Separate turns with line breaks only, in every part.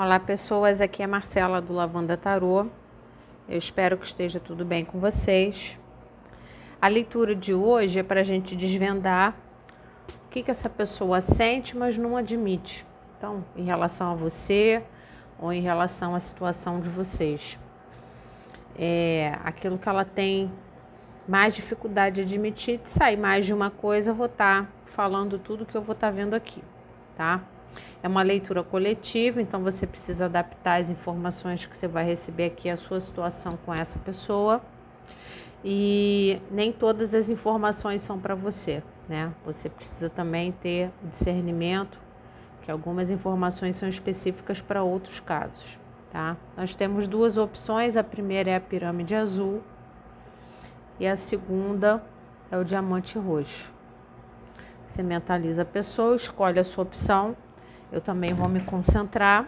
Olá pessoas, aqui é Marcela do Lavanda Tarô. Eu espero que esteja tudo bem com vocês. A leitura de hoje é para a gente desvendar o que essa pessoa sente, mas não admite. Então, em relação a você ou em relação à situação de vocês. Aquilo que ela tem mais dificuldade de admitir, de sair mais de uma coisa, eu vou estar falando tudo que eu vou estar vendo aqui, tá? É uma leitura coletiva, então você precisa adaptar as informações que você vai receber aqui à sua situação com essa pessoa. E nem todas as informações são para você, né? Você precisa também ter o discernimento que algumas informações são específicas para outros casos, tá? Nós temos duas opções, a primeira é a pirâmide azul e a segunda é o diamante roxo. Você mentaliza a pessoa, escolhe a sua opção. Eu também vou me concentrar.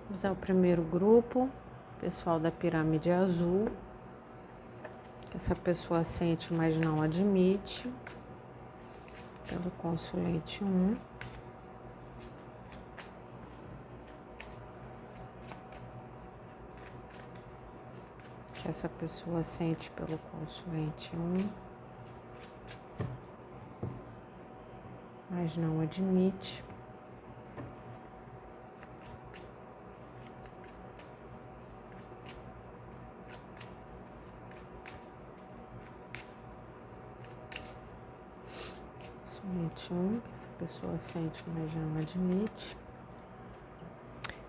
Vamos ao primeiro grupo, pessoal da pirâmide azul, que essa pessoa sente, mas não admite, pelo consulente 1. Que essa pessoa sente pelo consulente 1, mas não admite. Consulente 1, que essa pessoa sente, mas não admite.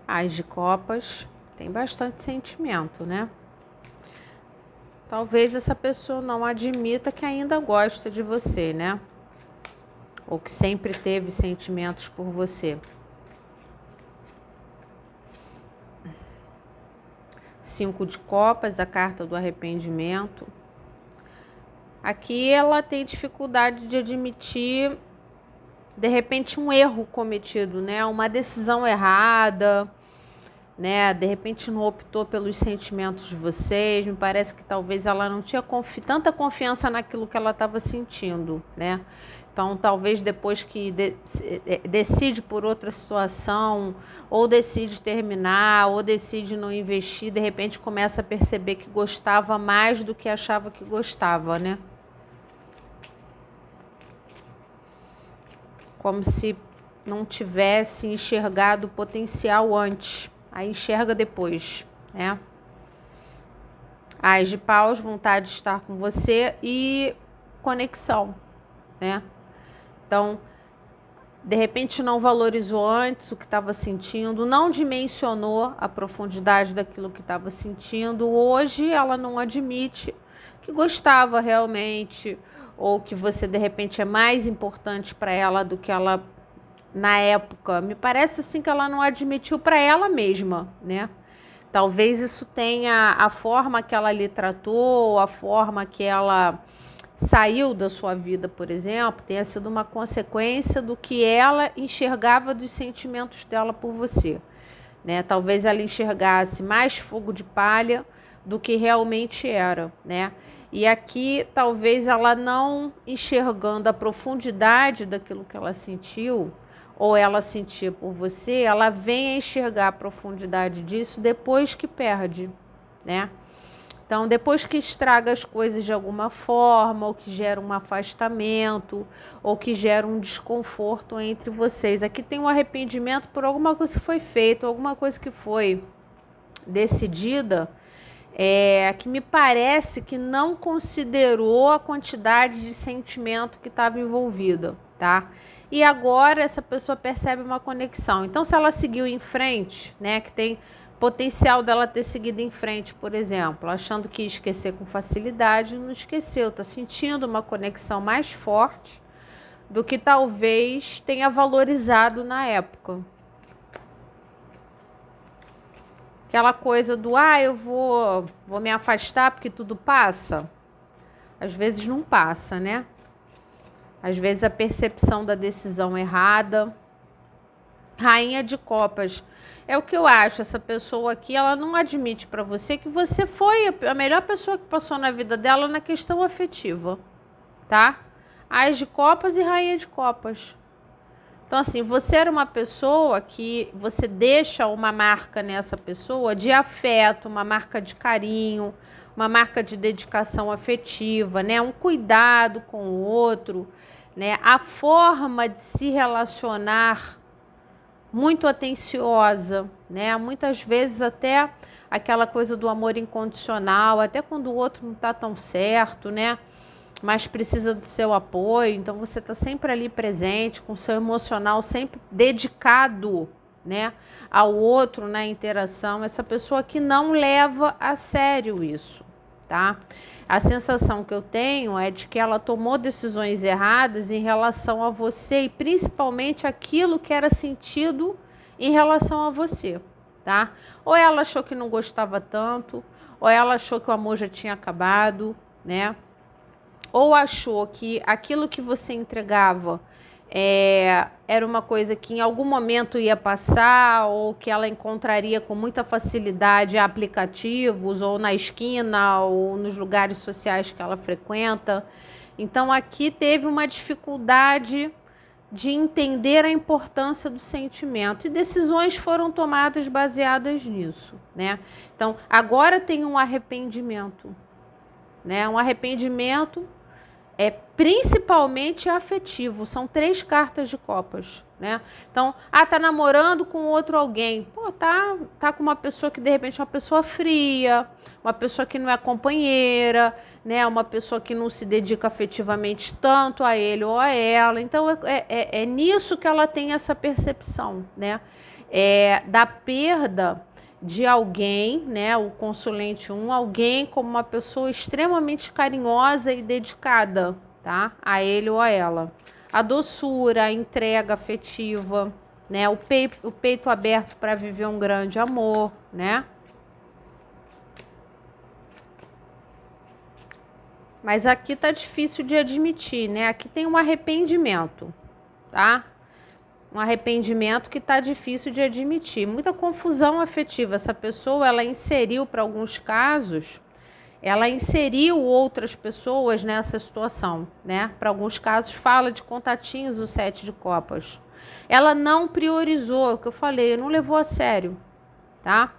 As de copas, tem bastante sentimento, né? Talvez essa pessoa não admita que ainda gosta de você, né? Ou que sempre teve sentimentos por você. 5 de copas, a carta do arrependimento. Aqui ela tem dificuldade de admitir, de repente, um erro cometido, né? Uma decisão errada, né? De repente não optou pelos sentimentos de vocês. Me parece que talvez ela não tinha tanta confiança naquilo que ela estava sentindo, né? Então, talvez depois que decide por outra situação, ou decide terminar, ou decide não investir, de repente começa a perceber que gostava mais do que achava que gostava, né? Como se não tivesse enxergado o potencial antes, aí enxerga depois, né? As de paus, vontade de estar com você e conexão, né? Então, de repente não valorizou antes o que estava sentindo, não dimensionou a profundidade daquilo que estava sentindo. Hoje ela não admite que gostava realmente, ou que você de repente é mais importante para ela do que ela na época. Me parece assim que ela não admitiu para ela mesma, né? Talvez isso tenha a forma que ela lhe tratou, a forma que ela saiu da sua vida, por exemplo, tenha sido uma consequência do que ela enxergava dos sentimentos dela por você, né? Talvez ela enxergasse mais fogo de palha do que realmente era, né? E aqui, talvez ela não enxergando a profundidade daquilo que ela sentiu, ou ela sentia por você, ela vem a enxergar a profundidade disso depois que perde, né? Então, depois que estraga as coisas de alguma forma, ou que gera um afastamento, ou que gera um desconforto entre vocês. Aqui tem um arrependimento por alguma coisa que foi feita, alguma coisa que foi decidida que me parece que não considerou a quantidade de sentimento que estava envolvida, tá? E agora essa pessoa percebe uma conexão. Então, se ela seguiu em frente, né, que tem potencial dela ter seguido em frente, por exemplo, achando que ia esquecer com facilidade, não esqueceu, tá sentindo uma conexão mais forte do que talvez tenha valorizado na época. Aquela coisa do, eu vou me afastar porque tudo passa. Às vezes não passa, né? Às vezes a percepção da decisão errada. Rainha de Copas. É o que eu acho, essa pessoa aqui, ela não admite para você que você foi a melhor pessoa que passou na vida dela na questão afetiva, tá? As de Copas e Rainha de Copas. Então, assim, você era uma pessoa que você deixa uma marca nessa pessoa de afeto, uma marca de carinho, uma marca de dedicação afetiva, né? Um cuidado com o outro, né? A forma de se relacionar muito atenciosa, né? Muitas vezes até aquela coisa do amor incondicional, até quando o outro não tá tão certo, né? Mas precisa do seu apoio, então você está sempre ali presente, com o seu emocional sempre dedicado, né, ao outro na interação. Essa pessoa que não leva a sério isso, tá? A sensação que eu tenho é de que ela tomou decisões erradas em relação a você e principalmente aquilo que era sentido em relação a você, tá? Ou ela achou que não gostava tanto, ou ela achou que o amor já tinha acabado, né? Ou achou que aquilo que você entregava era uma coisa que em algum momento ia passar, ou que ela encontraria com muita facilidade em aplicativos, ou na esquina, ou nos lugares sociais que ela frequenta. Então aqui teve uma dificuldade de entender a importância do sentimento, e decisões foram tomadas baseadas nisso, né? Então agora tem um arrependimento, né? Um arrependimento principalmente afetivo. São 3 cartas de copas, né? Então, tá namorando com outro alguém. Pô, tá com uma pessoa que de repente é uma pessoa fria, uma pessoa que não é companheira, né? Uma pessoa que não se dedica afetivamente tanto a ele ou a ela. Então, é nisso que ela tem essa percepção, né? Da perda de alguém, né, o consulente 1, alguém como uma pessoa extremamente carinhosa e dedicada, tá, a ele ou a ela. A doçura, a entrega afetiva, né, o peito aberto para viver um grande amor, né. Mas aqui tá difícil de admitir, né, aqui tem um arrependimento, tá? Um arrependimento que está difícil de admitir. Muita confusão afetiva. Essa pessoa, ela inseriu, para alguns casos, ela inseriu outras pessoas nessa situação, né? Para alguns casos, fala de contatinhos o 7 de copas. Ela não priorizou, é o que eu falei, não levou a sério, tá?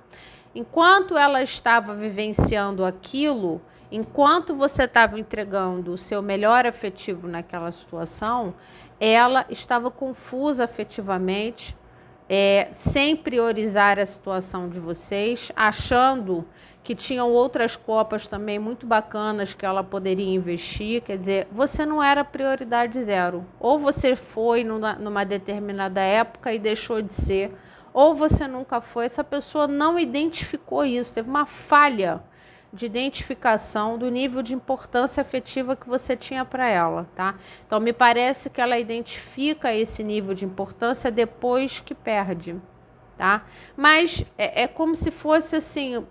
Enquanto ela estava vivenciando aquilo, enquanto você estava entregando o seu melhor afetivo naquela situação, ela estava confusa afetivamente, sem priorizar a situação de vocês, achando que tinham outras copas também muito bacanas que ela poderia investir. Quer dizer, você não era prioridade zero. Ou você foi numa determinada época e deixou de ser, ou você nunca foi. Essa pessoa não identificou isso, teve uma falha de identificação do nível de importância afetiva que você tinha para ela, tá? Então, me parece que ela identifica esse nível de importância depois que perde, tá? Mas é como se fosse assim,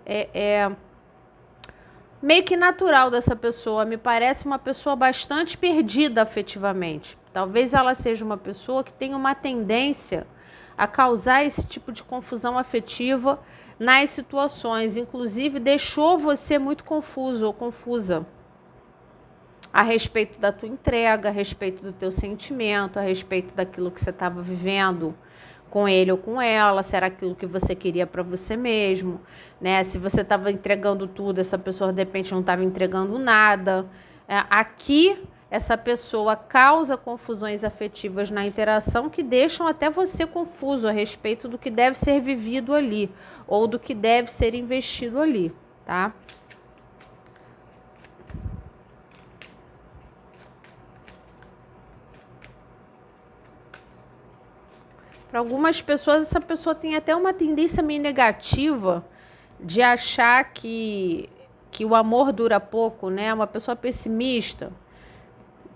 meio que natural dessa pessoa. Me parece uma pessoa bastante perdida afetivamente. Talvez ela seja uma pessoa que tem uma tendência a causar esse tipo de confusão afetiva nas situações, inclusive deixou você muito confuso ou confusa a respeito da tua entrega, a respeito do teu sentimento, a respeito daquilo que você estava vivendo com ele ou com ela, se era aquilo que você queria para você mesmo, né? Se você estava entregando tudo, essa pessoa de repente não estava entregando nada. Aqui essa pessoa causa confusões afetivas na interação que deixam até você confuso a respeito do que deve ser vivido ali ou do que deve ser investido ali, tá? Para algumas pessoas, essa pessoa tem até uma tendência meio negativa de achar que o amor dura pouco, né? Uma pessoa pessimista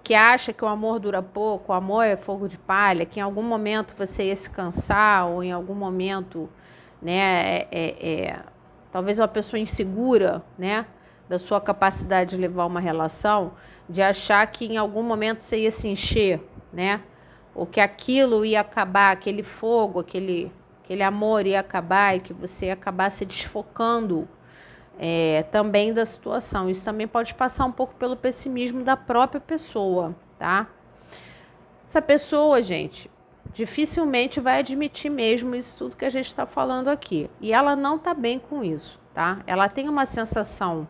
que acha que o amor dura pouco, o amor é fogo de palha, que em algum momento você ia se cansar ou em algum momento, né, talvez uma pessoa insegura, né, da sua capacidade de levar uma relação, de achar que em algum momento você ia se encher, né, ou que aquilo ia acabar, aquele fogo, aquele amor ia acabar e que você ia acabar se desfocando também da situação. Isso também pode passar um pouco pelo pessimismo da própria pessoa, tá? Essa pessoa, gente, dificilmente vai admitir mesmo isso tudo que a gente está falando aqui. E ela não tá bem com isso, tá? Ela tem uma sensação,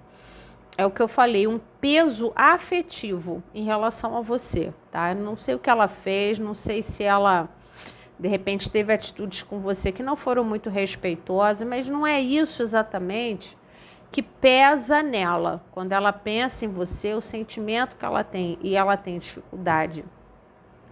é o que eu falei, um peso afetivo em relação a você, tá? Eu não sei o que ela fez, não sei se ela, de repente, teve atitudes com você que não foram muito respeitosas, mas não é isso exatamente que pesa nela. Quando ela pensa em você, o sentimento que ela tem e ela tem dificuldade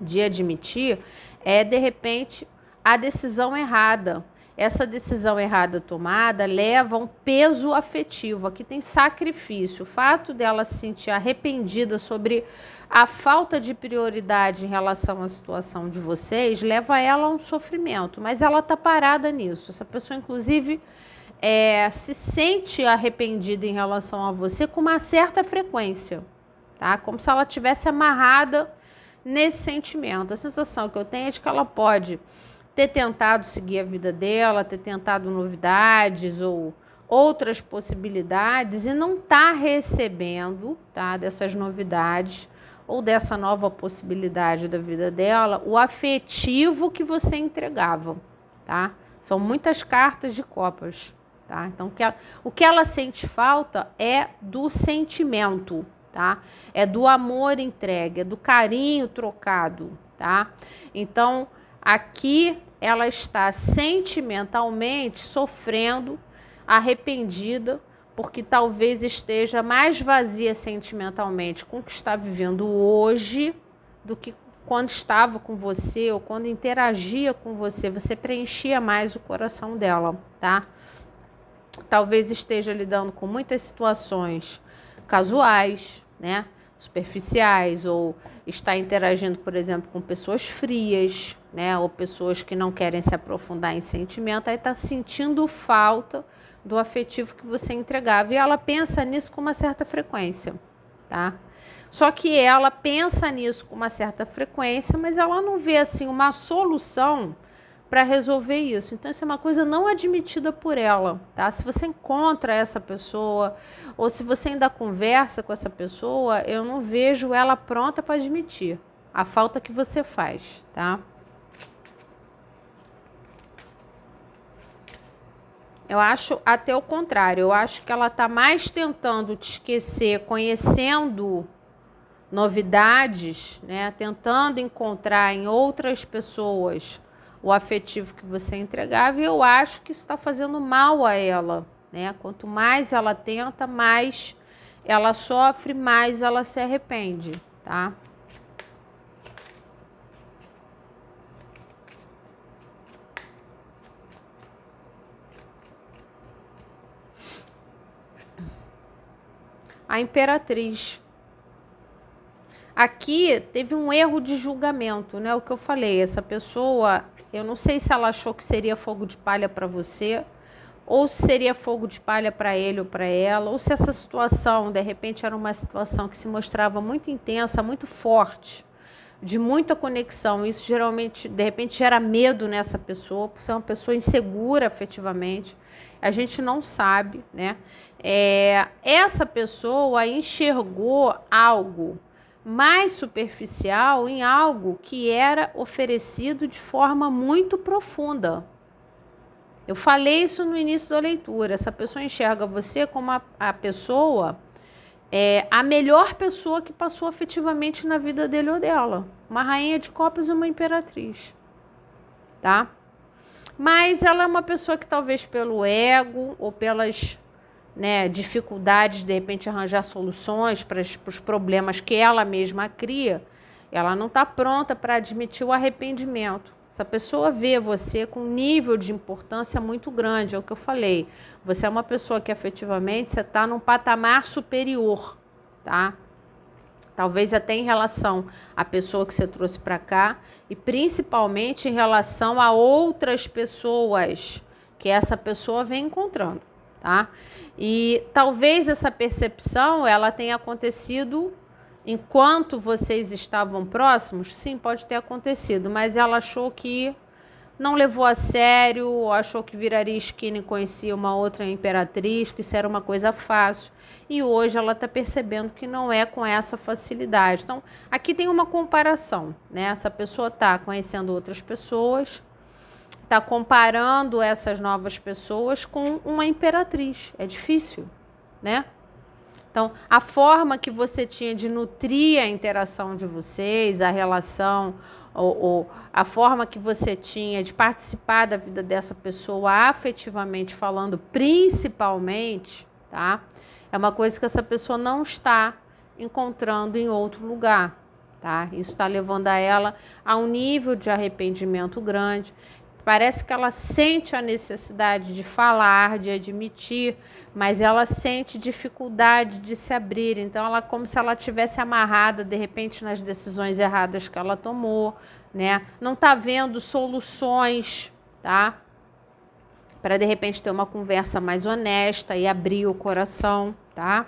de admitir é, de repente, a decisão errada. Essa decisão errada tomada leva a um peso afetivo. Aqui tem sacrifício. O fato dela se sentir arrependida sobre a falta de prioridade em relação à situação de vocês leva ela a um sofrimento. Mas ela está parada nisso. Essa pessoa, inclusive, se sente arrependida em relação a você com uma certa frequência, tá? Como se ela tivesse amarrada nesse sentimento. A sensação que eu tenho é de que ela pode ter tentado seguir a vida dela, ter tentado novidades ou outras possibilidades e não tá recebendo, tá, dessas novidades ou dessa nova possibilidade da vida dela, o afetivo que você entregava, tá? São muitas cartas de copas. Tá? Então, o que ela sente falta é do sentimento, tá? É do amor entregue, é do carinho trocado, tá? Então, aqui ela está sentimentalmente sofrendo, arrependida, porque talvez esteja mais vazia sentimentalmente com o que está vivendo hoje do que quando estava com você ou quando interagia com você. Você preenchia mais o coração dela, tá? Talvez esteja lidando com muitas situações casuais, né, superficiais, ou está interagindo, por exemplo, com pessoas frias, né, ou pessoas que não querem se aprofundar em sentimento, aí está sentindo falta do afetivo que você entregava. E ela pensa nisso com uma certa frequência, tá? Só que ela pensa nisso com uma certa frequência, mas ela não vê, assim, uma solução para resolver isso. Então, isso é uma coisa não admitida por ela, tá? Se você encontra essa pessoa, ou se você ainda conversa com essa pessoa, eu não vejo ela pronta para admitir a falta que você faz, tá? Eu acho até o contrário. Eu acho que ela tá mais tentando te esquecer, conhecendo novidades, né? Tentando encontrar em outras pessoas o afetivo que você entregava, e eu acho que isso está fazendo mal a ela, né? Quanto mais ela tenta, mais ela sofre, mais ela se arrepende, tá? A Imperatriz. Aqui teve um erro de julgamento, né? O que eu falei, essa pessoa, eu não sei se ela achou que seria fogo de palha para você, ou se seria fogo de palha para ele ou para ela, ou se essa situação, de repente, era uma situação que se mostrava muito intensa, muito forte, de muita conexão. Isso geralmente, de repente, gera medo nessa pessoa, por ser uma pessoa insegura afetivamente. A gente não sabe, né? Essa pessoa enxergou algo mais superficial em algo que era oferecido de forma muito profunda. Eu falei isso no início da leitura. Essa pessoa enxerga você como a pessoa, a melhor pessoa que passou afetivamente na vida dele ou dela. Uma rainha de copas e uma imperatriz, tá? Mas ela é uma pessoa que talvez pelo ego ou pelas, né, dificuldades de repente arranjar soluções para os problemas que ela mesma cria, ela não está pronta para admitir o arrependimento. Essa pessoa vê você com um nível de importância muito grande, é o que eu falei. Você é uma pessoa que afetivamente você está num patamar superior, tá? Talvez até em relação à pessoa que você trouxe para cá e principalmente em relação a outras pessoas que essa pessoa vem encontrando, tá? E talvez essa percepção ela tenha acontecido enquanto vocês estavam próximos, sim, pode ter acontecido, mas ela achou que não levou a sério, achou que viraria esquina e conhecia uma outra imperatriz, que isso era uma coisa fácil. E hoje ela está percebendo que não é com essa facilidade. Então, aqui tem uma comparação, né? Essa pessoa está conhecendo outras pessoas, está comparando essas novas pessoas com uma imperatriz. É difícil, né? Então, a forma que você tinha de nutrir a interação de vocês, a relação, ou a forma que você tinha de participar da vida dessa pessoa afetivamente falando, principalmente, tá? É uma coisa que essa pessoa não está encontrando em outro lugar, tá? Isso está levando a ela a um nível de arrependimento grande. Parece que ela sente a necessidade de falar, de admitir, mas ela sente dificuldade de se abrir. Então, ela como se ela tivesse amarrada, de repente, nas decisões erradas que ela tomou, né? Não está vendo soluções, tá? Para, de repente, ter uma conversa mais honesta e abrir o coração, tá?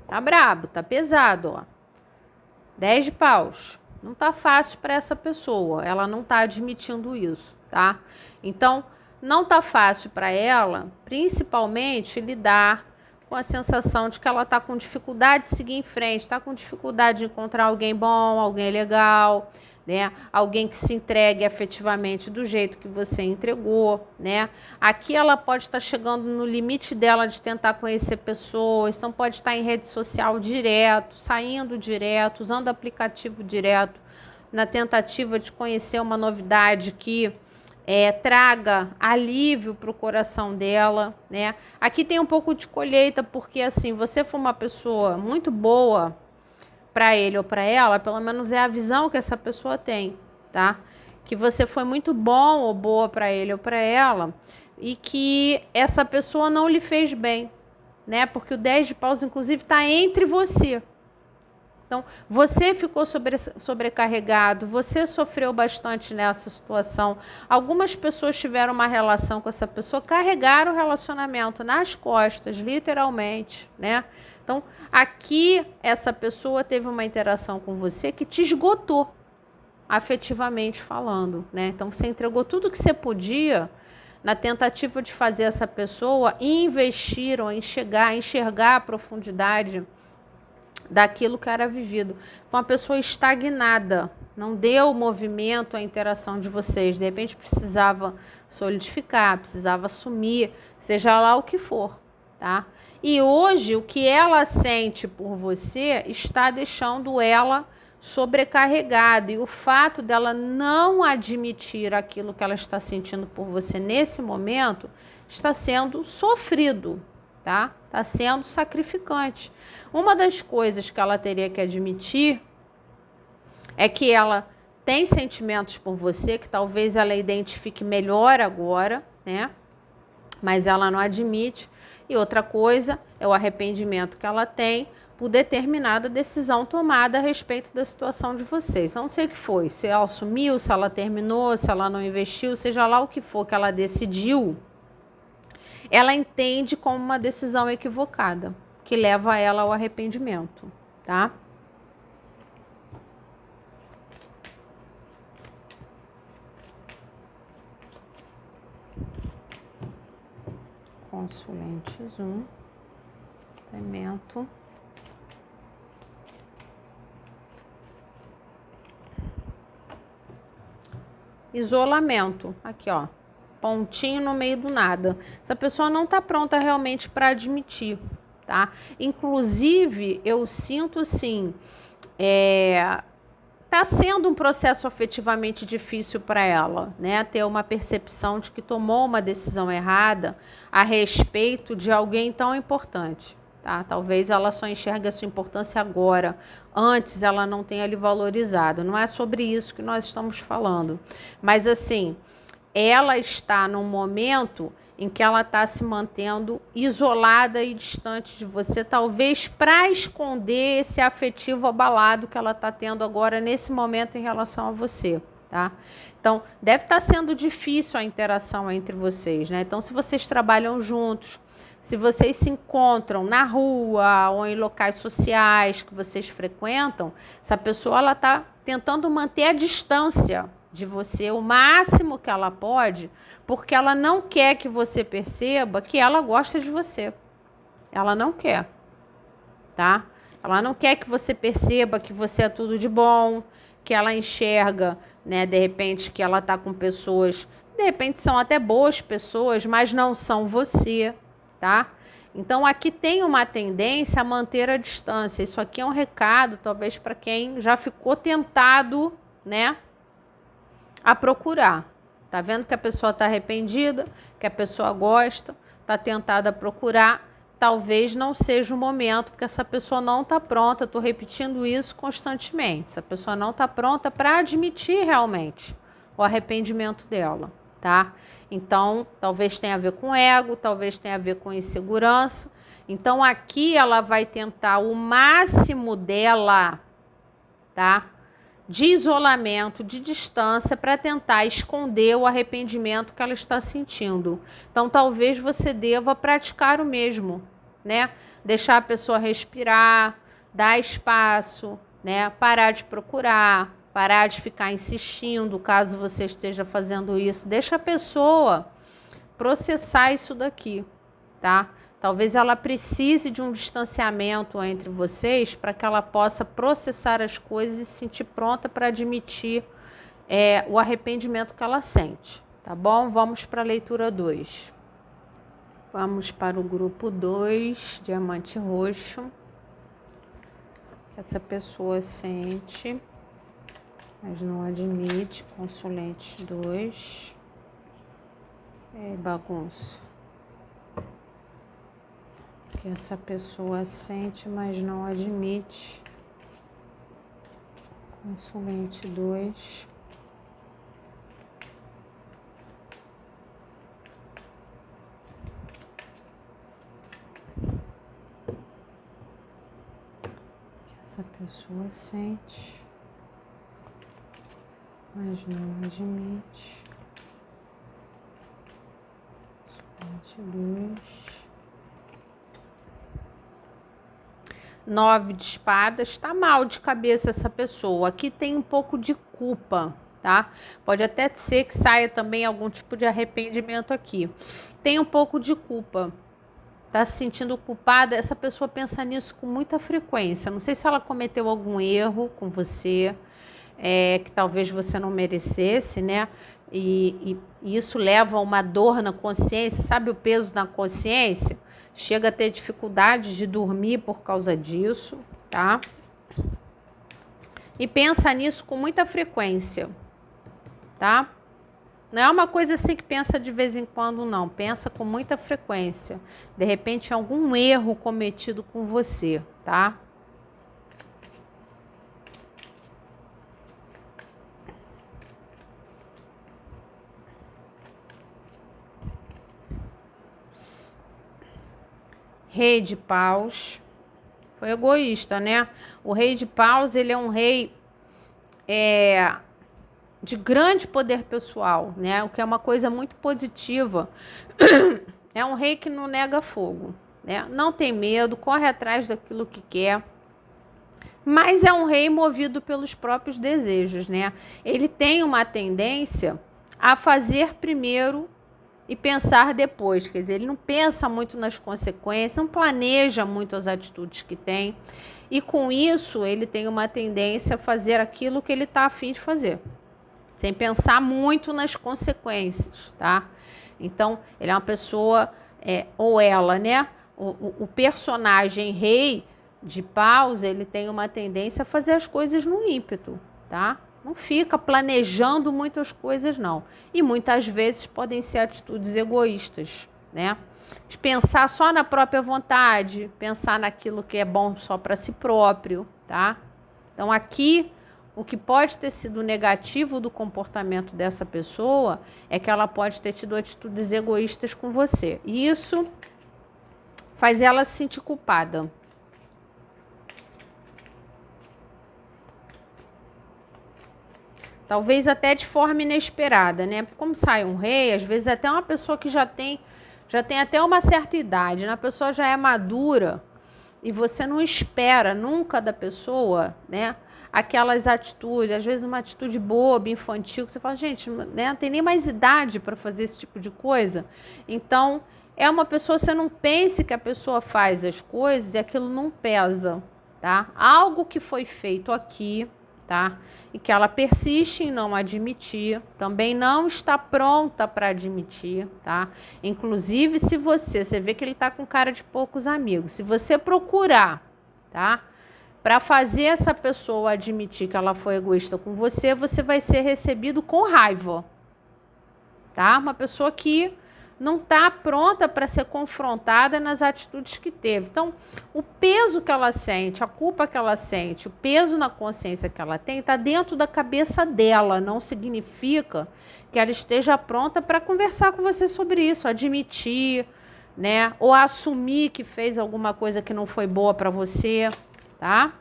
Tá brabo, tá pesado, ó. 10 de paus. Não tá fácil para essa pessoa. Ela não tá admitindo isso, tá? Então, não tá fácil para ela, principalmente, lidar com a sensação de que ela tá com dificuldade de seguir em frente, tá com dificuldade de encontrar alguém bom, alguém legal, né? Alguém que se entregue afetivamente do jeito que você entregou, né? Aqui ela pode estar chegando no limite dela de tentar conhecer pessoas, então pode estar em rede social direto, saindo direto, usando aplicativo direto, na tentativa de conhecer uma novidade que traga alívio para o coração dela, né? Aqui tem um pouco de colheita, porque assim, você for uma pessoa muito boa para ele ou para ela, pelo menos é a visão que essa pessoa tem, tá? Que você foi muito bom ou boa para ele ou para ela e que essa pessoa não lhe fez bem, né? Porque o 10 de paus, inclusive, está entre você. Então, você ficou sobrecarregado, você sofreu bastante nessa situação. Algumas pessoas tiveram uma relação com essa pessoa, carregaram o relacionamento nas costas, literalmente, né? Então, aqui, essa pessoa teve uma interação com você que te esgotou, afetivamente falando, né? Então, você entregou tudo que você podia na tentativa de fazer essa pessoa investir ou enxergar a profundidade daquilo que era vivido. Foi uma pessoa estagnada, não deu movimento à interação de vocês. De repente precisava solidificar, precisava assumir, seja lá o que for, tá? E hoje o que ela sente por você está deixando ela sobrecarregada, e o fato dela não admitir aquilo que ela está sentindo por você nesse momento está sendo sofrido, tá? Está sendo sacrificante. Uma das coisas que ela teria que admitir é que ela tem sentimentos por você, que talvez ela identifique melhor agora, né? Mas ela não admite. E outra coisa é o arrependimento que ela tem por determinada decisão tomada a respeito da situação de vocês. Eu não sei o que foi, se ela sumiu, se ela terminou, se ela não investiu, seja lá o que for que ela decidiu, ela entende como uma decisão equivocada, que leva ela ao arrependimento, tá? Consulentes 1, complemento. Isolamento, aqui ó, pontinho no meio do nada. Essa pessoa não está pronta realmente para admitir, tá? Inclusive, eu sinto assim, tá tá sendo um processo afetivamente difícil para ela, né? Ter uma percepção de que tomou uma decisão errada a respeito de alguém tão importante, tá? Talvez ela só enxergue a sua importância agora, antes ela não tenha lhe valorizado. Não é sobre isso que nós estamos falando. Mas assim, ela está num momento em que ela está se mantendo isolada e distante de você, talvez para esconder esse afetivo abalado que ela está tendo agora, nesse momento, em relação a você, tá? Então, deve estar sendo difícil a interação entre vocês, né? Então, se vocês trabalham juntos, se vocês se encontram na rua ou em locais sociais que vocês frequentam, essa pessoa ela está tentando manter a distância de você o máximo que ela pode, porque ela não quer que você perceba que ela gosta de você. Ela não quer, tá? Ela não quer que você perceba que você é tudo de bom, que ela enxerga, né, de repente, que ela tá com pessoas, de repente são até boas pessoas, mas não são você, tá? Então, aqui tem uma tendência a manter a distância. Isso aqui é um recado, talvez, para quem já ficou tentado, né, a procurar. Tá vendo que a pessoa está arrependida, que a pessoa gosta, está tentada a procurar. Talvez não seja o momento, porque essa pessoa não está pronta. Estou repetindo isso constantemente. Essa pessoa não está pronta para admitir realmente o arrependimento dela, tá? Então, talvez tenha a ver com ego, talvez tenha a ver com insegurança. Então, aqui ela vai tentar o máximo dela, tá? De isolamento, de distância, para tentar esconder o arrependimento que ela está sentindo. Então, talvez você deva praticar o mesmo, né? Deixar a pessoa respirar, dar espaço, né? Parar de procurar, parar de ficar insistindo, caso você esteja fazendo isso. Deixa a pessoa processar isso daqui, tá? Talvez ela precise de um distanciamento entre vocês para que ela possa processar as coisas e se sentir pronta para admitir o arrependimento que ela sente, tá bom? Vamos para a leitura 2. Vamos para o grupo 2, diamante roxo. Essa pessoa sente, mas não admite, consulente 2. Bagunça. Que essa pessoa sente, mas não admite. Consulente 2. Que essa pessoa sente, mas não admite. Consulente 2. 9 de espadas, tá mal de cabeça essa pessoa. Aqui tem um pouco de culpa, tá? Pode até ser que saia também algum tipo de arrependimento aqui. Tem um pouco de culpa. Tá se sentindo culpada. Essa pessoa pensa nisso com muita frequência. Não sei se ela cometeu algum erro com você, que talvez você não merecesse, né? E isso leva a uma dor na consciência. Sabe o peso na consciência? Chega a ter dificuldade de dormir por causa disso, tá? E pensa nisso com muita frequência, tá? Não é uma coisa assim que pensa de vez em quando, não. Pensa com muita frequência. De repente, algum erro cometido com você, tá? Rei de paus. Foi egoísta, né? O rei de paus, ele é um rei de grande poder pessoal, né? O que é uma coisa muito positiva. É um rei que não nega fogo, né? Não tem medo, corre atrás daquilo que quer. Mas é um rei movido pelos próprios desejos, né? Ele tem uma tendência a fazer primeiro e pensar depois, quer dizer, ele não pensa muito nas consequências, não planeja muito as atitudes que tem, e com isso ele tem uma tendência a fazer aquilo que ele está a fim de fazer, sem pensar muito nas consequências, tá? Então, ele é uma pessoa, ou ela, né? O personagem rei de paus, ele tem uma tendência a fazer as coisas no ímpeto, tá? Não fica planejando muitas coisas, não. E muitas vezes podem ser atitudes egoístas, né? De pensar só na própria vontade, pensar naquilo que é bom só para si próprio, tá? Então aqui, o que pode ter sido negativo do comportamento dessa pessoa é que ela pode ter tido atitudes egoístas com você. E isso faz ela se sentir culpada. Talvez até de forma inesperada, né? Como sai um rei, às vezes até uma pessoa que já tem até uma certa idade, né? A pessoa já é madura e você não espera nunca da pessoa, né? Aquelas atitudes, às vezes uma atitude boba, infantil, que você fala, gente, né? Não tem nem mais idade para fazer esse tipo de coisa. Então, é uma pessoa, você não pense que a pessoa faz as coisas e aquilo não pesa, tá? Algo que foi feito aqui, tá? E que ela persiste em não admitir, também não está pronta para admitir, tá? Inclusive, se você vê que ele tá com cara de poucos amigos, se você procurar, tá? Para fazer essa pessoa admitir que ela foi egoísta com você, você vai ser recebido com raiva, tá? Uma pessoa que não está pronta para ser confrontada nas atitudes que teve. Então, o peso que ela sente, a culpa que ela sente, o peso na consciência que ela tem, está dentro da cabeça dela. Não significa que ela esteja pronta para conversar com você sobre isso, admitir, né? Ou assumir que fez alguma coisa que não foi boa para você, tá?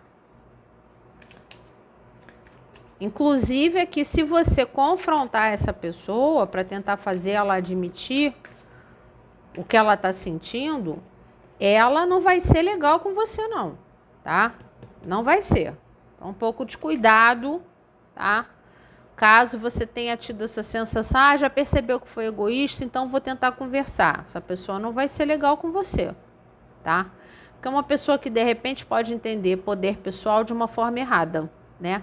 Inclusive, é que se você confrontar essa pessoa para tentar fazer ela admitir o que ela está sentindo, ela não vai ser legal com você, não, tá? Não vai ser. Então, um pouco de cuidado, tá? Caso você tenha tido essa sensação, já percebeu que foi egoísta, então vou tentar conversar. Essa pessoa não vai ser legal com você, tá? Porque é uma pessoa que, de repente, pode entender poder pessoal de uma forma errada, né?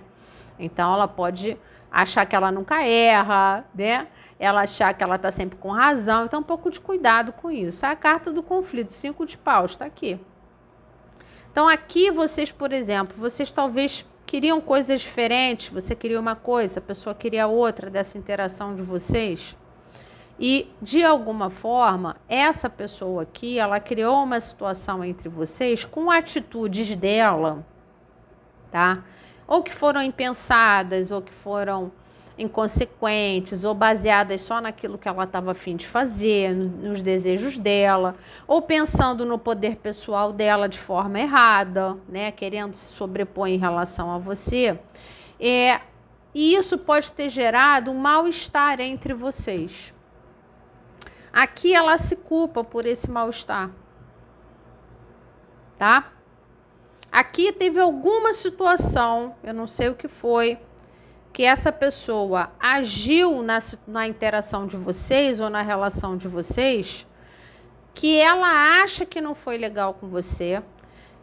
Então, ela pode achar que ela nunca erra, né? Ela achar que ela está sempre com razão. Então, um pouco de cuidado com isso. A carta do conflito, 5 de paus, está aqui. Então, aqui vocês, por exemplo, vocês talvez queriam coisas diferentes. Você queria uma coisa, a pessoa queria outra dessa interação de vocês. E, de alguma forma, essa pessoa aqui, ela criou uma situação entre vocês com atitudes dela, tá? Ou que foram impensadas, ou que foram inconsequentes, ou baseadas só naquilo que ela estava a fim de fazer, nos desejos dela, ou pensando no poder pessoal dela de forma errada, né, querendo se sobrepor em relação a você. E isso pode ter gerado um mal-estar entre vocês. Aqui ela se culpa por esse mal-estar, tá? Aqui teve alguma situação, eu não sei o que foi, que essa pessoa agiu na interação de vocês ou na relação de vocês, que ela acha que não foi legal com você,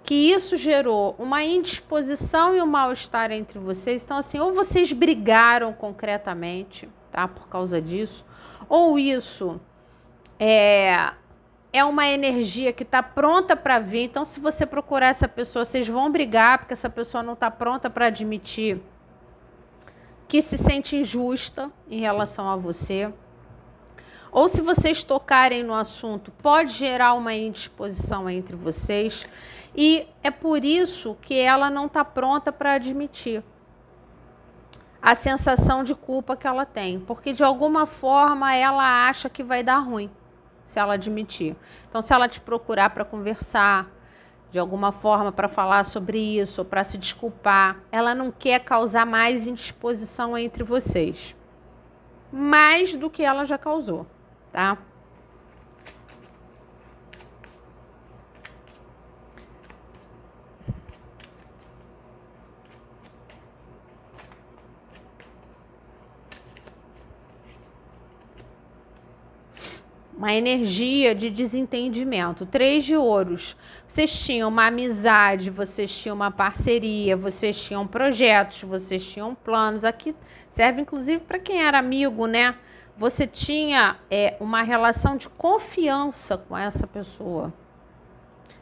que isso gerou uma indisposição e um mal-estar entre vocês. Então, assim, ou vocês brigaram concretamente, tá, por causa disso, ou isso é uma energia que está pronta para vir. Então, se você procurar essa pessoa, vocês vão brigar, porque essa pessoa não está pronta para admitir que se sente injusta em relação a você. Ou se vocês tocarem no assunto, pode gerar uma indisposição entre vocês. E é por isso que ela não está pronta para admitir a sensação de culpa que ela tem. Porque, de alguma forma, ela acha que vai dar ruim se ela admitir. Então, se ela te procurar para conversar, de alguma forma para falar sobre isso, ou para se desculpar, ela não quer causar mais indisposição entre vocês. Mais do que ela já causou, tá? Uma energia de desentendimento. 3 de ouros. Vocês tinham uma amizade, vocês tinham uma parceria, vocês tinham projetos, vocês tinham planos. Aqui serve inclusive para quem era amigo, né? Você tinha uma relação de confiança com essa pessoa.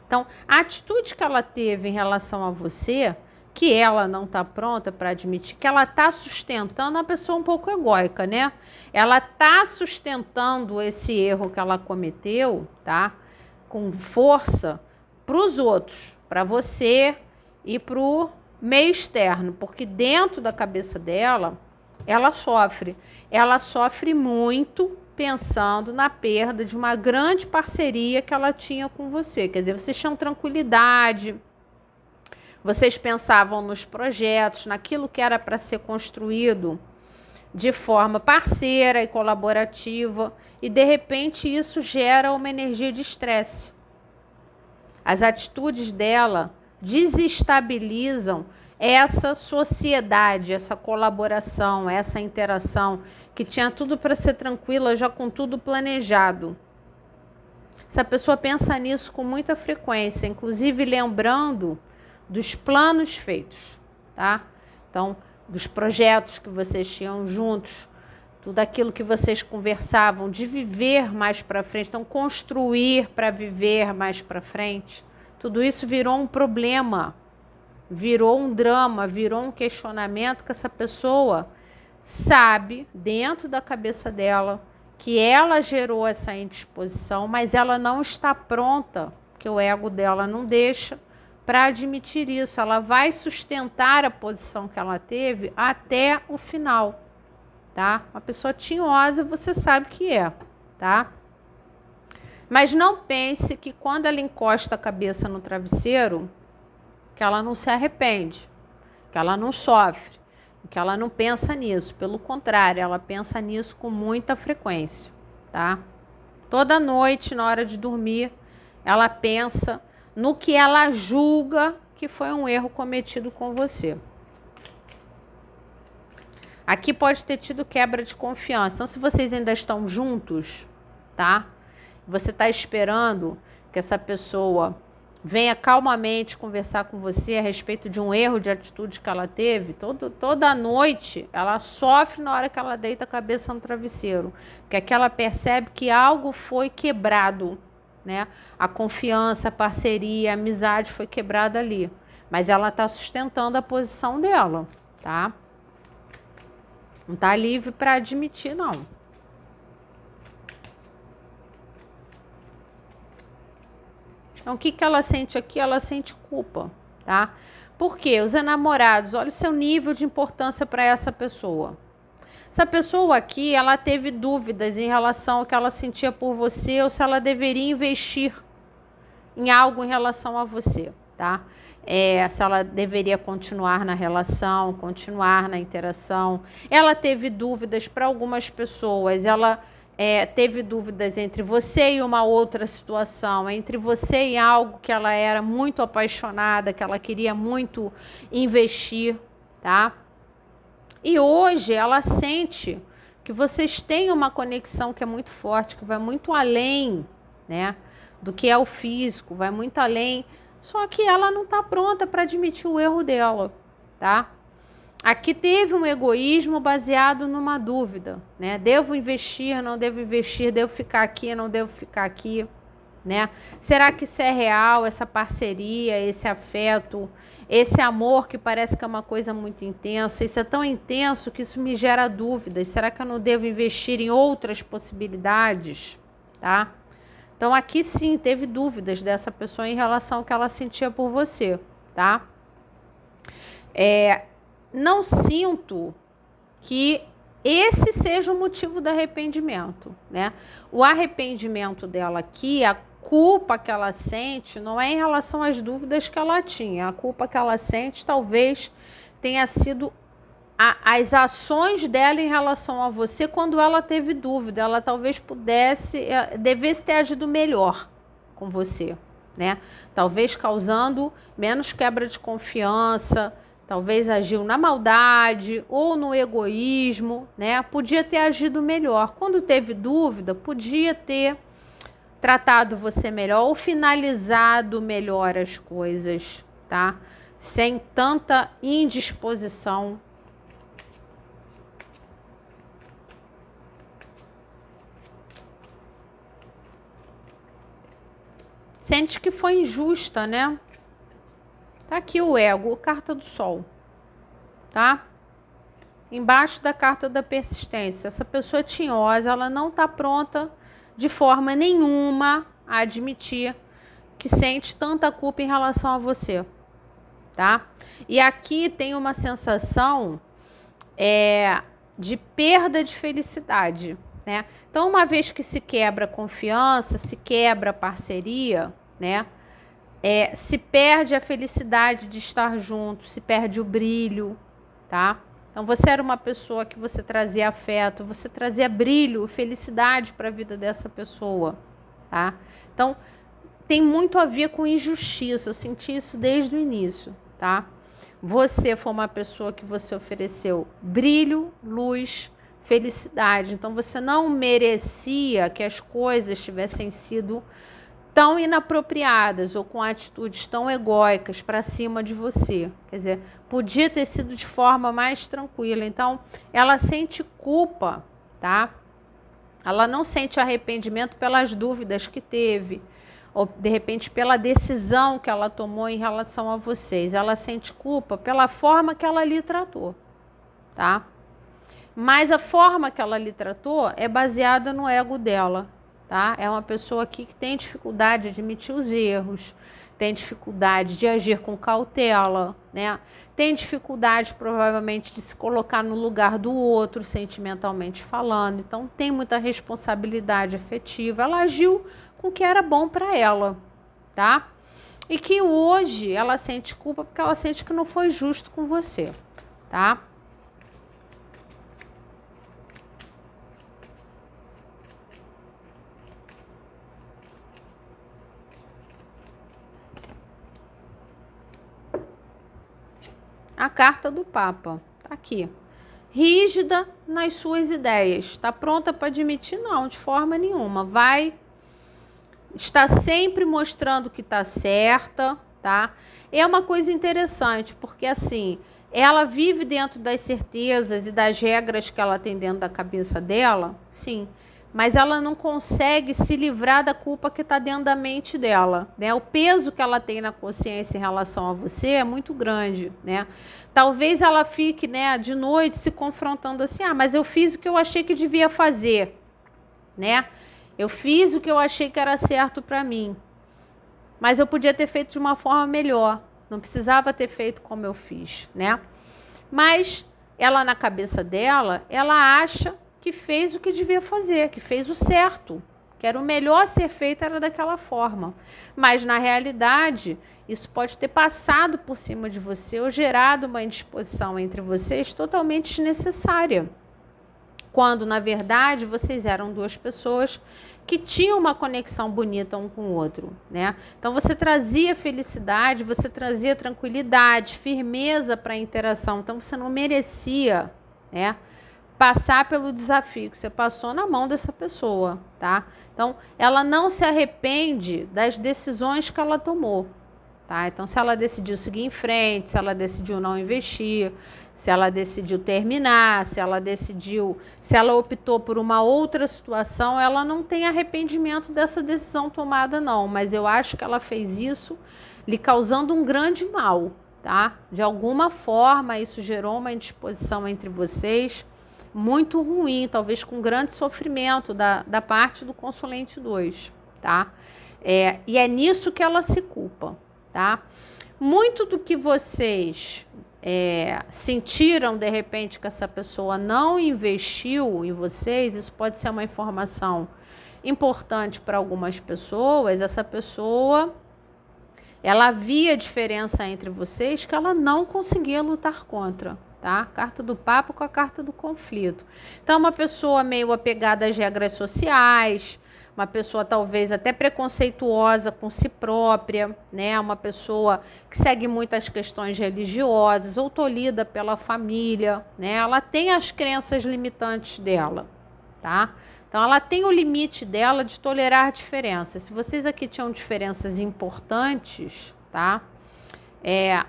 Então, a atitude que ela teve em relação a você, que ela não está pronta para admitir que ela está sustentando uma pessoa um pouco egóica, né? Ela está sustentando esse erro que ela cometeu, tá? Com força para os outros, para você e para o meio externo, porque dentro da cabeça dela, ela sofre muito pensando na perda de uma grande parceria que ela tinha com você. Quer dizer, vocês tinham tranquilidade, vocês pensavam nos projetos, naquilo que era para ser construído de forma parceira e colaborativa, e de repente isso gera uma energia de estresse. As atitudes dela desestabilizam essa sociedade, essa colaboração, essa interação, que tinha tudo para ser tranquila, já com tudo planejado. Essa pessoa pensa nisso com muita frequência, inclusive lembrando dos planos feitos, tá? Então, dos projetos que vocês tinham juntos, tudo aquilo que vocês conversavam de viver mais para frente, então construir para viver mais para frente, tudo isso virou um problema, virou um drama, virou um questionamento que essa pessoa sabe dentro da cabeça dela que ela gerou essa indisposição, mas ela não está pronta, porque o ego dela não deixa, para admitir isso. Ela vai sustentar a posição que ela teve até o final, tá? Uma pessoa tinhosa, você sabe que é, tá? Mas não pense que quando ela encosta a cabeça no travesseiro, que ela não se arrepende, que ela não sofre, que ela não pensa nisso. Pelo contrário, ela pensa nisso com muita frequência, tá? Toda noite, na hora de dormir, ela pensa no que ela julga que foi um erro cometido com você. Aqui pode ter tido quebra de confiança. Então, se vocês ainda estão juntos, tá? Você está esperando que essa pessoa venha calmamente conversar com você a respeito de um erro de atitude que ela teve, toda noite ela sofre na hora que ela deita a cabeça no travesseiro, porque aqui ela percebe que algo foi quebrado, né? A confiança, a parceria, a amizade foi quebrada ali, mas ela está sustentando a posição dela, tá? Não está livre para admitir, não. Então, o que ela sente aqui? Ela sente culpa, tá? Por quê? Os enamorados, olha o seu nível de importância para essa pessoa. Essa pessoa aqui, ela teve dúvidas em relação ao que ela sentia por você ou se ela deveria investir em algo em relação a você, tá? Se ela deveria continuar na relação, continuar na interação. Ela teve dúvidas para algumas pessoas, ela teve dúvidas entre você e uma outra situação, entre você e algo que ela era muito apaixonada, que ela queria muito investir, tá? E hoje ela sente que vocês têm uma conexão que é muito forte, que vai muito além, né, do que é o físico, vai muito além, só que ela não está pronta para admitir o erro dela, tá? Aqui teve um egoísmo baseado numa dúvida, né? Devo investir, não devo investir, devo ficar aqui, não devo ficar aqui, né? Será que isso é real, essa parceria, esse afeto, esse amor que parece que é uma coisa muito intensa? Isso é tão intenso que isso me gera dúvidas. Será que eu não devo investir em outras possibilidades, tá? Então aqui sim teve dúvidas dessa pessoa em relação ao que ela sentia por você, tá? Não sinto que esse seja o motivo do arrependimento, né? O arrependimento dela aqui, a culpa que ela sente, não é em relação às dúvidas que ela tinha. A culpa que ela sente talvez tenha sido as ações dela em relação a você quando ela teve dúvida. Ela talvez devesse ter agido melhor com você, né? Talvez causando menos quebra de confiança. Talvez agiu na maldade ou no egoísmo, né? Podia ter agido melhor. Quando teve dúvida, podia ter tratado você melhor ou finalizado melhor as coisas, tá? Sem tanta indisposição. Sente que foi injusta, né? Tá aqui o ego, carta do sol, tá? Embaixo da carta da persistência. Essa pessoa tinhosa, ela não tá pronta de forma nenhuma a admitir que sente tanta culpa em relação a você, tá? E aqui tem uma sensação de perda de felicidade, né? Então, uma vez que se quebra a confiança, se quebra a parceria, né? Se perde a felicidade de estar junto, se perde o brilho, tá? Então, você era uma pessoa que você trazia afeto, você trazia brilho, felicidade para a vida dessa pessoa, tá? Então, tem muito a ver com injustiça, eu senti isso desde o início, tá? Você foi uma pessoa que você ofereceu brilho, luz, felicidade. Então, você não merecia que as coisas tivessem sido tão inapropriadas ou com atitudes tão egóicas para cima de você. Quer dizer, podia ter sido de forma mais tranquila. Então, ela sente culpa, tá? Ela não sente arrependimento pelas dúvidas que teve, ou de repente pela decisão que ela tomou em relação a vocês. Ela sente culpa pela forma que ela lhe tratou, tá? Mas a forma que ela lhe tratou é baseada no ego dela, tá? É uma pessoa aqui que tem dificuldade de admitir os erros, tem dificuldade de agir com cautela, né? Tem dificuldade provavelmente de se colocar no lugar do outro sentimentalmente falando. Então tem muita responsabilidade afetiva. Ela agiu com o que era bom para ela, tá? E que hoje ela sente culpa porque ela sente que não foi justo com você, tá? A carta do Papa, tá aqui. Rígida nas suas ideias. Está pronta para admitir? Não, de forma nenhuma. Vai estar sempre mostrando que está certa, tá? É uma coisa interessante, porque assim, ela vive dentro das certezas e das regras que ela tem dentro da cabeça dela, sim. Mas ela não consegue se livrar da culpa que está dentro da mente dela, né? O peso que ela tem na consciência em relação a você é muito grande, né? Talvez ela fique, né, de noite se confrontando assim, mas eu fiz o que eu achei que devia fazer, né? Eu fiz o que eu achei que era certo para mim, mas eu podia ter feito de uma forma melhor, não precisava ter feito como eu fiz, né? Mas ela, na cabeça dela, ela acha que fez o que devia fazer, que fez o certo, que era o melhor a ser feito, era daquela forma. Mas, na realidade, isso pode ter passado por cima de você ou gerado uma indisposição entre vocês totalmente desnecessária. Quando, na verdade, vocês eram duas pessoas que tinham uma conexão bonita um com o outro, né? Então, você trazia felicidade, você trazia tranquilidade, firmeza para a interação. Então, você não merecia, né, passar pelo desafio que você passou na mão dessa pessoa, tá? Então, ela não se arrepende das decisões que ela tomou, tá? Então, se ela decidiu seguir em frente, se ela decidiu não investir, se ela decidiu terminar, se ela optou por uma outra situação, ela não tem arrependimento dessa decisão tomada, não. Mas eu acho que ela fez isso lhe causando um grande mal, tá? De alguma forma, isso gerou uma indisposição entre vocês, muito ruim, talvez com grande sofrimento da parte do consulente 2, tá? E é nisso que ela se culpa, tá? Muito do que vocês sentiram, de repente, que essa pessoa não investiu em vocês, isso pode ser uma informação importante para algumas pessoas. Essa pessoa, ela via diferença entre vocês que ela não conseguia lutar contra, tá? Carta do Papa com a carta do conflito. Então, uma pessoa meio apegada às regras sociais, uma pessoa talvez até preconceituosa com si própria, né? Uma pessoa que segue muito as questões religiosas ou tolhida pela família, né? Ela tem as crenças limitantes dela, tá? Então, ela tem o limite dela de tolerar diferenças. Se vocês aqui tinham diferenças importantes, tá?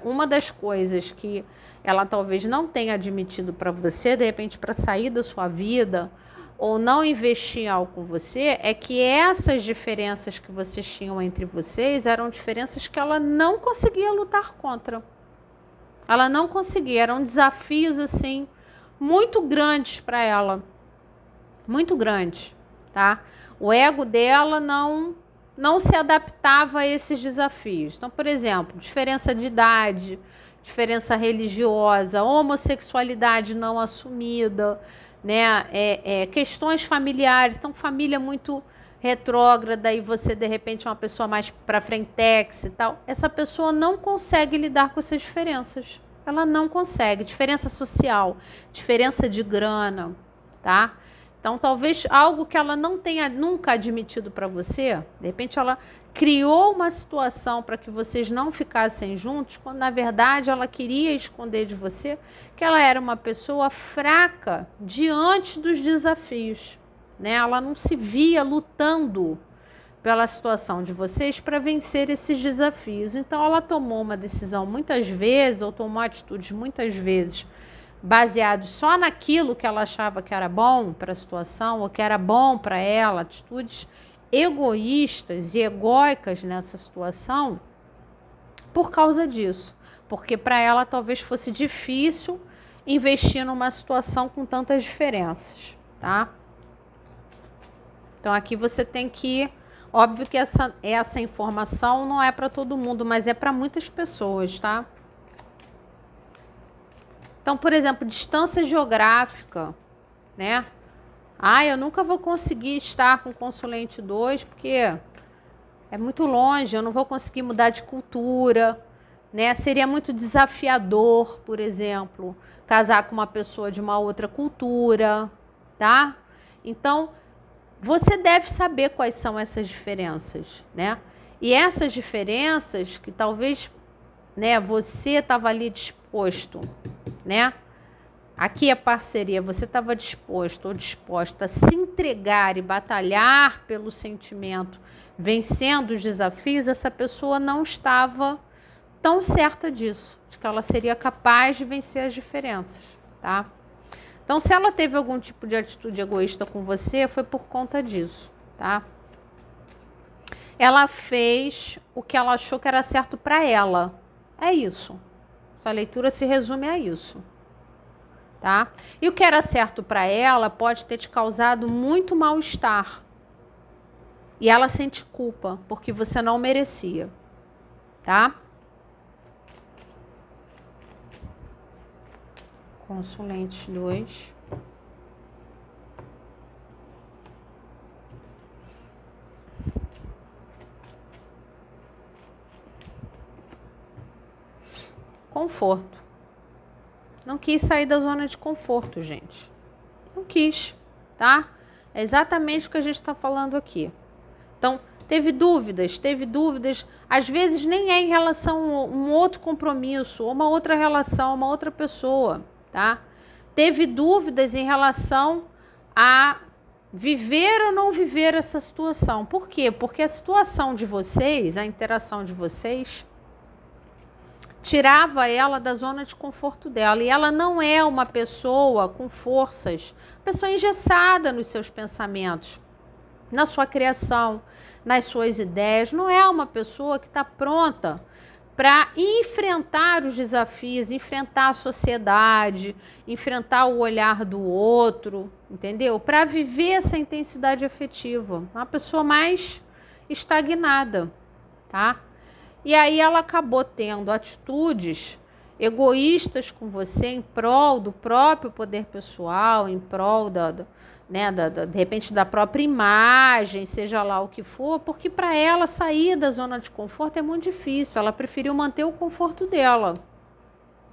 Uma das coisas que ela talvez não tenha admitido para você, de repente, para sair da sua vida, ou não investir em algo com você, é que essas diferenças que vocês tinham entre vocês eram diferenças que ela não conseguia lutar contra. Ela não conseguia, eram desafios assim muito grandes para ela. Muito grandes, tá? O ego dela não se adaptava a esses desafios. Então, por exemplo, diferença de idade, diferença religiosa, homossexualidade não assumida, né? Questões familiares. Então, família muito retrógrada e você, de repente, é uma pessoa mais para frentex e tal. Essa pessoa não consegue lidar com essas diferenças. Ela não consegue. Diferença social, diferença de grana, tá? Então, talvez algo que ela não tenha nunca admitido para você, de repente ela criou uma situação para que vocês não ficassem juntos, quando na verdade ela queria esconder de você que ela era uma pessoa fraca diante dos desafios, né? Ela não se via lutando pela situação de vocês para vencer esses desafios. Então, ela tomou uma decisão muitas vezes, ou tomou atitudes muitas vezes, baseado só naquilo que ela achava que era bom para a situação, ou que era bom para ela, atitudes egoístas e egóicas nessa situação, por causa disso. Porque para ela talvez fosse difícil investir numa situação com tantas diferenças, tá? Então aqui você tem que... Óbvio que essa informação não é para todo mundo, mas é para muitas pessoas, tá? Então, por exemplo, distância geográfica, né? Eu nunca vou conseguir estar com consulente 2 porque é muito longe, eu não vou conseguir mudar de cultura, né? Seria muito desafiador, por exemplo, casar com uma pessoa de uma outra cultura, tá? Então, você deve saber quais são essas diferenças, né? E essas diferenças que talvez, né, você estava ali disposto, né? Aqui a parceria, você estava disposto ou disposta a se entregar e batalhar pelo sentimento, vencendo os desafios, essa pessoa não estava tão certa disso, de que ela seria capaz de vencer as diferenças, tá? Então, se ela teve algum tipo de atitude egoísta com você, foi por conta disso, tá? Ela fez o que ela achou que era certo para ela. É isso. Essa leitura se resume a isso, tá? E o que era certo para ela pode ter te causado muito mal-estar. E ela sente culpa, porque você não merecia, tá? Consulente 2. Conforto. Não quis sair da zona de conforto, gente. Não quis, tá? É exatamente o que a gente está falando aqui. Então, teve dúvidas. Às vezes nem é em relação a um outro compromisso, ou uma outra relação, uma outra pessoa, tá? Teve dúvidas em relação a viver ou não viver essa situação. Por quê? Porque a situação de vocês, a interação de vocês, tirava ela da zona de conforto dela. E ela não é uma pessoa com forças, pessoa engessada nos seus pensamentos, na sua criação, nas suas ideias. Não é uma pessoa que está pronta para enfrentar os desafios, enfrentar a sociedade, enfrentar o olhar do outro, entendeu? Para viver essa intensidade afetiva. Uma pessoa mais estagnada, tá? E aí ela acabou tendo atitudes egoístas com você em prol do próprio poder pessoal, em prol de repente da própria imagem, seja lá o que for, porque para ela sair da zona de conforto é muito difícil, ela preferiu manter o conforto dela.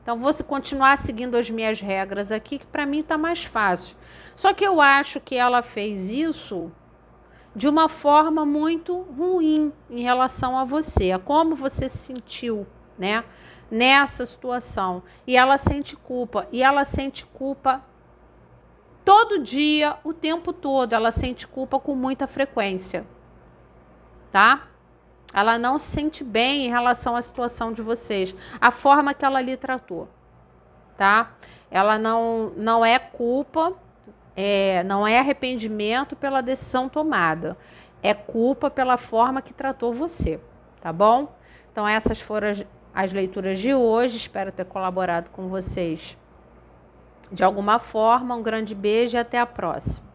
Então, vou continuar seguindo as minhas regras aqui, que para mim está mais fácil. Só que eu acho que ela fez isso de uma forma muito ruim em relação a você, a como você se sentiu, né, nessa situação. E ela sente culpa, todo dia, o tempo todo, ela sente culpa com muita frequência, tá? Ela não se sente bem em relação à situação de vocês, a forma que ela lhe tratou, tá? Ela não é culpa, Não é arrependimento pela decisão tomada, é culpa pela forma que tratou você, tá bom? Então essas foram as leituras de hoje, espero ter colaborado com vocês de alguma forma. Um grande beijo e até a próxima.